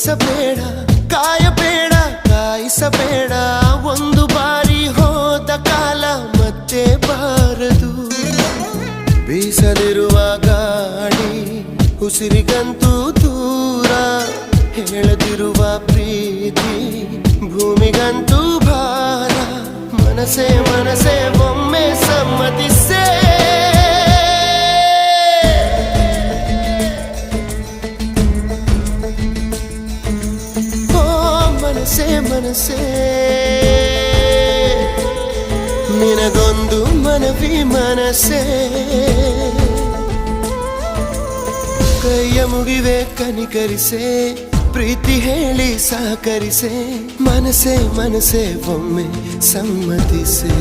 ಬಯಸಬೇಡ, ಕಾಯಬೇಡ, ಕಾಯಿಸಬೇಡ. ಒಂದು ಬಾರಿ ಹೋದ ಕಾಲ ಮತ್ತೆ ಬಾರದು. ಬೀಸದಿರುವ ಗಾಳಿ ಉಸಿರಿಗಂತೂ ದೂರ, ಹೇಳದಿರುವ ಪ್ರೀತಿ ಭೂಮಿಗಂತೂ ಭಾರ. ಮನಸೇ ಮನಸೇ ಒಮ್ಮೆ ಸಮ್ಮತಿಸೇ. ಮನಸೇ ಮನಸೇ ನಿನಗೊಂದು ಮನವಿ ಮನಸೇ. ಕೈಯ ಮುಗಿವೆ ಕನಿಕರಿಸೆ, ಪ್ರೀತಿ ಹೇಳಿ ಸಹಕರಿಸೆ. ಮನಸೇ ಮನಸೇ ಒಮ್ಮೆ ಸಮ್ಮತಿಸೆ.